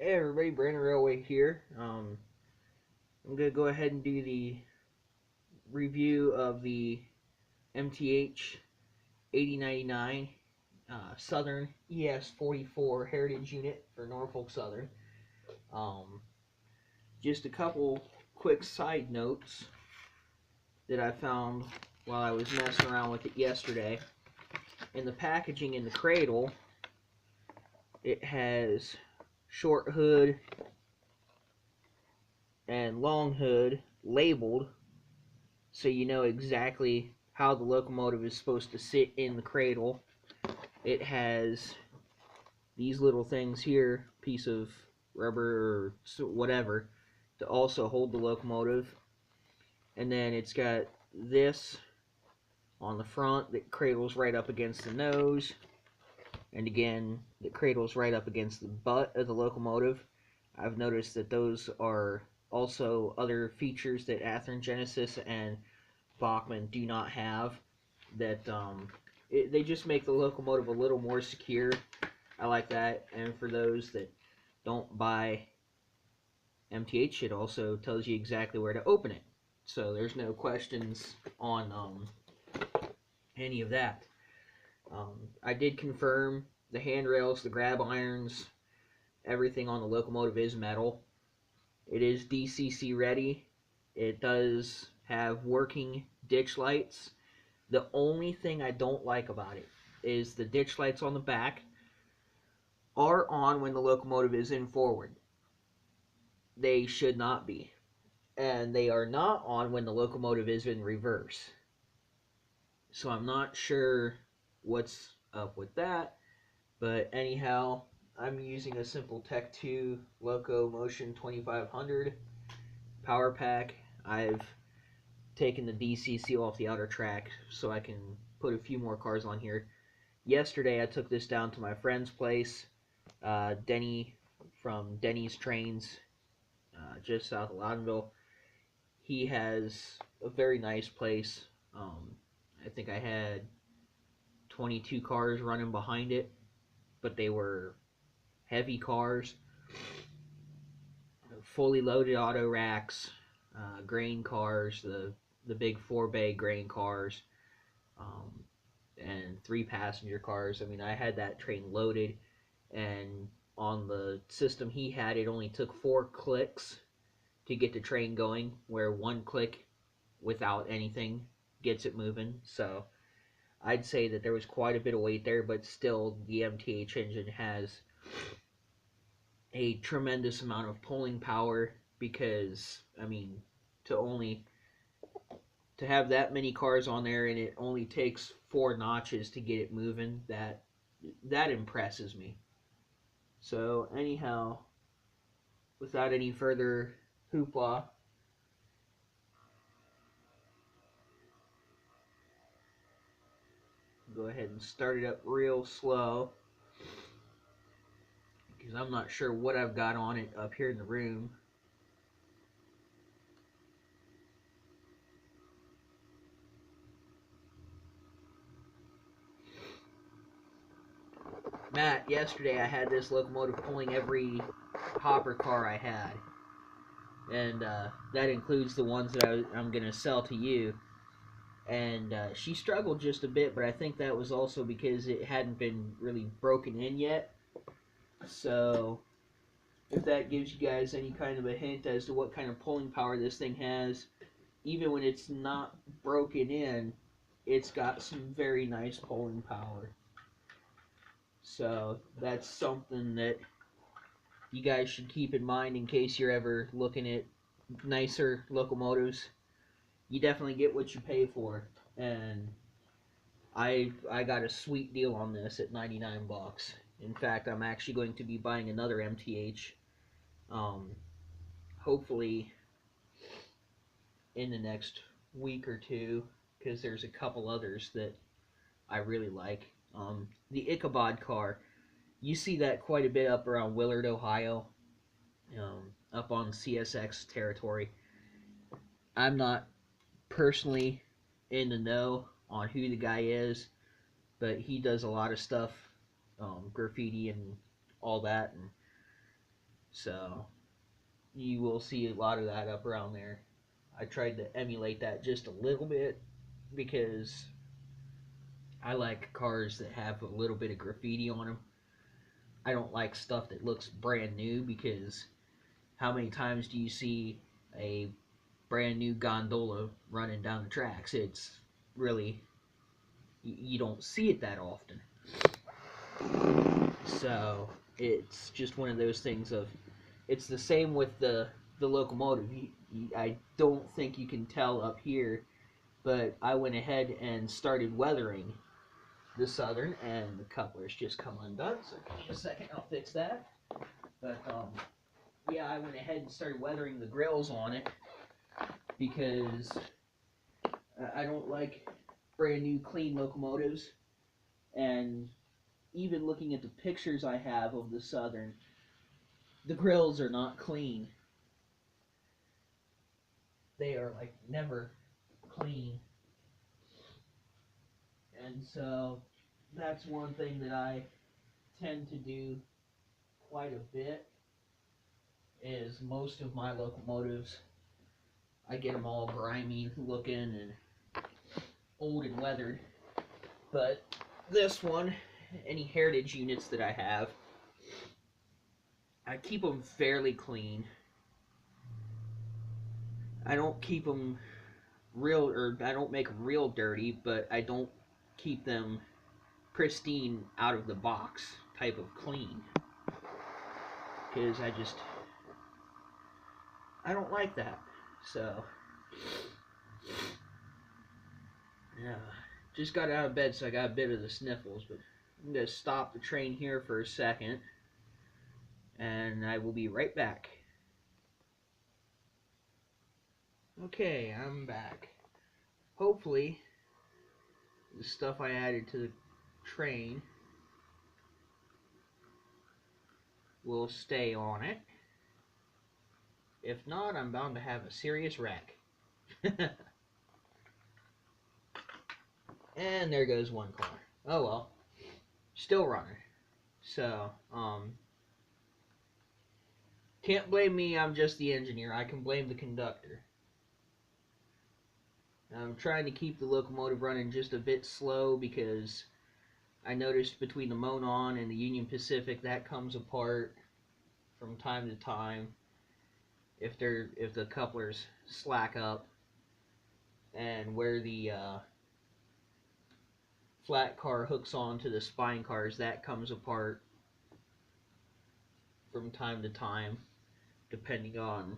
Hey everybody, Brandon Railway here. I'm going to go ahead and do the review of the MTH 8099 Southern ES44 Heritage unit for Norfolk Southern. Um, just a couple quick side notes that I found while I was messing around with it yesterday. In the packaging in the cradle, it has short hood and long hood labeled, so you know exactly how the locomotive is supposed to sit in the cradle. It has these little things here, piece of rubber or whatever, to also hold the locomotive. And then it's got this on the front that cradles right up against the nose. And again, that cradles right up against the butt of the locomotive. I've noticed that those are also other features that Athearn Genesis and Bachmann do not have, that they just make the locomotive a little more secure. I like that. And for those that don't buy MTH, it also tells you exactly where to open it, so there's no questions on any of that. I did confirm the handrails, the grab irons, everything on the locomotive is metal. It is DCC ready. It does have working ditch lights. The only thing I don't like about it is the ditch lights on the back are on when the locomotive is in forward. They should not be. And they are not on when the locomotive is in reverse. So I'm not sure what's up with that. But anyhow, I'm using a simple Tech 2 Loco Motion 2500 power pack. I've taken the DCC off the outer track so I can put a few more cars on here. Yesterday I took this down to my friend's place, Denny from Denny's Trains, just south of Loudonville. He has a very nice place. I think I had 22 cars running behind it, but they were heavy cars, fully loaded auto racks, grain cars, the big 4-bay grain cars, and 3-passenger cars. I mean, I had that train loaded, and on the system he had, it only took 4 clicks to get the train going, where 1 click without anything gets it moving. So I'd say that there was quite a bit of weight there, but still the MTH engine has a tremendous amount of pulling power, because I mean, to have that many cars on there and it only takes 4 notches to get it moving, that impresses me. So anyhow, without any further hoopla, go ahead and start it up real slow, because I'm not sure what I've got on it up here in the room. Matt, yesterday I had this locomotive pulling every hopper car I had, and that includes the ones that I'm going to sell to you. And she struggled just a bit, but I think that was also because it hadn't been really broken in yet. So if that gives you guys any kind of a hint as to what kind of pulling power this thing has, even when it's not broken in, it's got some very nice pulling power. So that's something that you guys should keep in mind in case you're ever looking at nicer locomotives. You definitely get what you pay for, and I got a sweet deal on this at 99 bucks. In fact, I'm actually going to be buying another MTH, hopefully in the next week or two, because there's a couple others that I really like. The Ichabod car, you see that quite a bit up around Willard, Ohio, up on CSX territory. I'm not personally in the know on who the guy is, but he does a lot of stuff, graffiti and all that, and So you will see a lot of that up around there. I tried to emulate that just a little bit because I like cars that have a little bit of graffiti on them. I don't like stuff that looks brand new, because how many times do you see a brand new gondola running down the tracks? It's really, you don't see it that often. So it's just one of those things of, it's the same with the locomotive. I don't think you can tell up here, but I went ahead and started weathering the Southern, and the coupler's just come undone. So give me a second, I'll fix that. But yeah, I went ahead and started weathering the grills on it because I don't like brand new clean locomotives. And even looking at the pictures I have of the Southern, the grills are not clean. They are like never clean. And so that's one thing that I tend to do quite a bit, is most of my locomotives, I get them all grimy looking and old and weathered. But this one, any Heritage units that I have, I keep them fairly clean. I don't keep them real, or I don't make them real dirty, but I don't keep them pristine out of the box type of clean, because I don't like that. So yeah, just got out of bed, so I got a bit of the sniffles, but I'm going to stop the train here for a second, and I will be right back. Okay, I'm back. Hopefully, the stuff I added to the train will stay on it. If not, I'm bound to have a serious wreck. And there goes one car. Oh well. Still running. So, can't blame me, I'm just the engineer. I can blame the conductor. I'm trying to keep the locomotive running just a bit slow, because I noticed between the Monon and the Union Pacific, that comes apart from time to time if the couplers slack up, and where the flat car hooks onto the spine cars, that comes apart from time to time, depending on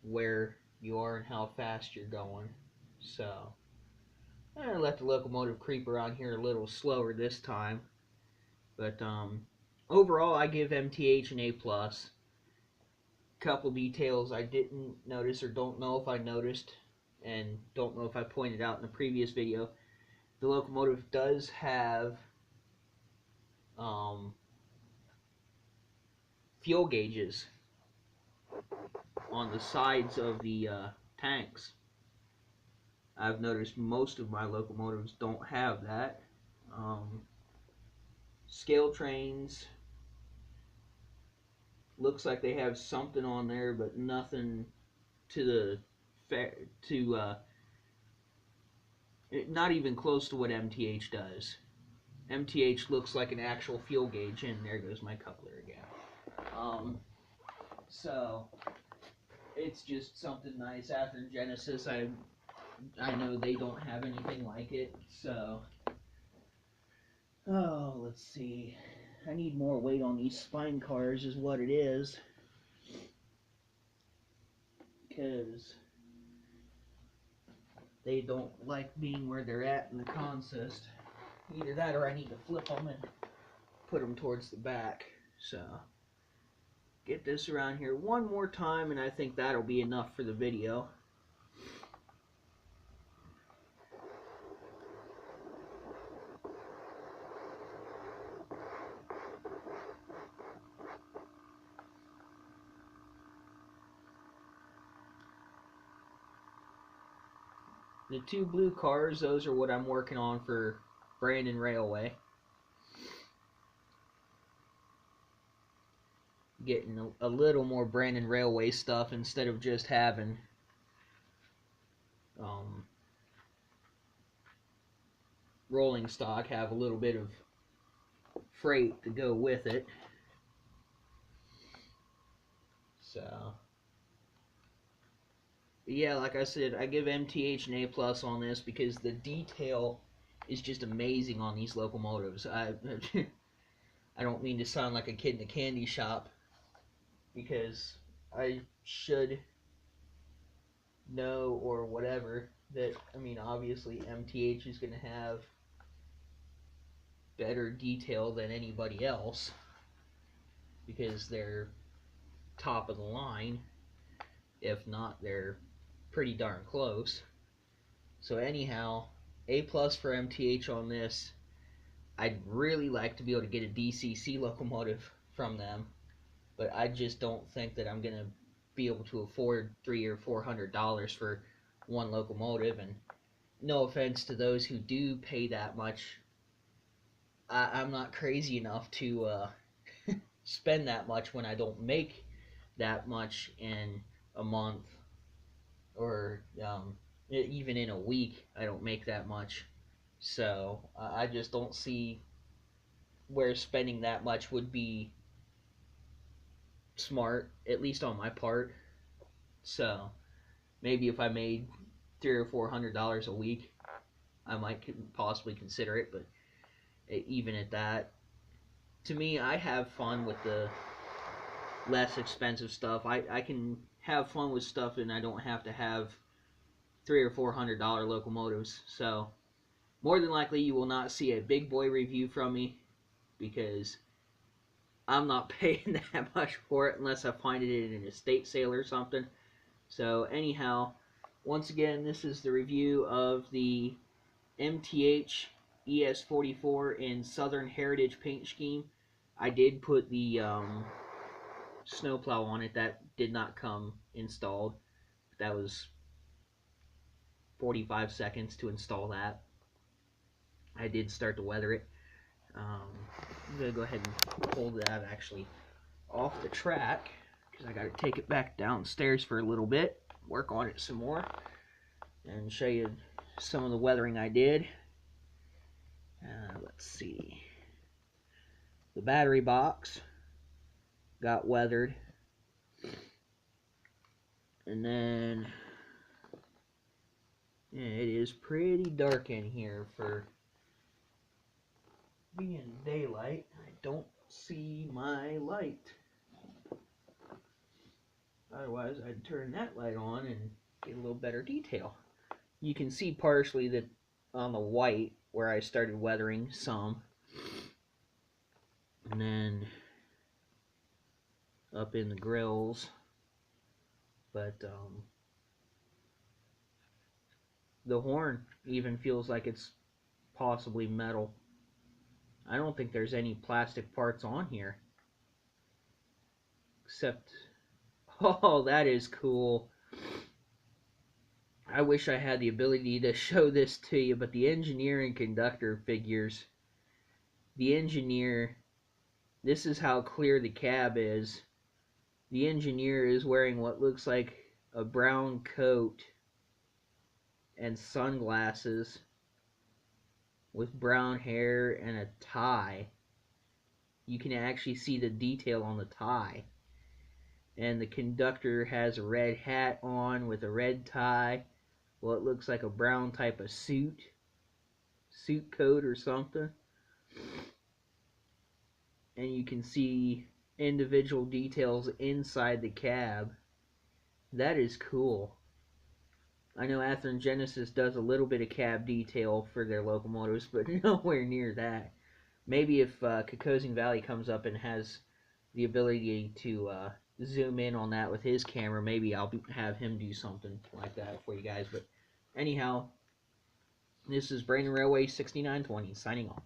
where you are and how fast you're going. So I'm gonna let the locomotive creep around here a little slower this time, but overall I give MTH an A+. Couple details I didn't notice, or don't know if I noticed, and don't know if I pointed out in the previous video. The locomotive does have fuel gauges on the sides of the tanks. I've noticed most of my locomotives don't have that. Scale trains, looks like they have something on there, but nothing to not even close to what MTH does. MTH looks like an actual fuel gauge, and there goes my coupler again. So it's just something nice. After Genesis, I know they don't have anything like it. So let's see. I need more weight on these spine cars, is what it is, because they don't like being where they're at in the consist. Either that, or I need to flip them and put them towards the back. So get this around here one more time, and I think that'll be enough for the video. The two blue cars, those are what I'm working on for Brandon Railway. getting a little more Brandon Railway stuff instead of just having rolling stock have a little bit of freight to go with it. So, yeah, like I said, I give MTH an A+ on this because the detail is just amazing on these locomotives. I don't mean to sound like a kid in a candy shop, because I should know or whatever that, I mean, obviously MTH is going to have better detail than anybody else because they're top of the line. If not, they're pretty darn close. So anyhow, A+ for MTH on this. I'd really like to be able to get a DCC locomotive from them, but I just don't think that I'm gonna be able to afford $300 or $400 for one locomotive. And no offense to those who do pay that much, I'm not crazy enough to spend that much when I don't make that much in a month, or even in a week. I don't make that much, so I just don't see where spending that much would be smart, at least on my part. So maybe if I made $300 or $400 a week, I might possibly consider it. But even at that, to me, I have fun with the less expensive stuff. I can have fun with stuff, and I don't have to have $300 or $400 locomotives. So more than likely, you will not see a big boy review from me, because I'm not paying that much for it unless I find it in an estate sale or something. So anyhow, once again, this is the review of the MTH ES44 in Southern Heritage paint scheme. I did put the snowplow on it. That did not come installed. That was 45 seconds to install that. I did start to weather it. I'm going to go ahead and pull that actually off the track, because I got to take it back downstairs for a little bit, work on it some more, and show you some of the weathering I did. Let's see. The battery box got weathered, and then yeah, it is pretty dark in here for being daylight. I don't see my light. Otherwise, I'd turn that light on and get a little better detail. You can see partially that on the white where I started weathering some, and then up in the grills. But the horn even feels like it's possibly metal. I don't think there's any plastic parts on here, except, oh, that is cool. I wish I had the ability to show this to you, but the engineer and conductor figures, the engineer, this is how clear the cab is. The engineer is wearing what looks like a brown coat and sunglasses with brown hair and a tie. You can actually see the detail on the tie. And the conductor has a red hat on with a red tie. Well, it looks like a brown type of suit coat or something. And you can see individual details inside the cab. That is cool. I know Athearn Genesis does a little bit of cab detail for their locomotives, but nowhere near that. Maybe if Kokosing Valley comes up and has the ability to zoom in on that with his camera, maybe I'll have him do something like that for you guys. But anyhow, this is Brandon Railway 6920 signing off.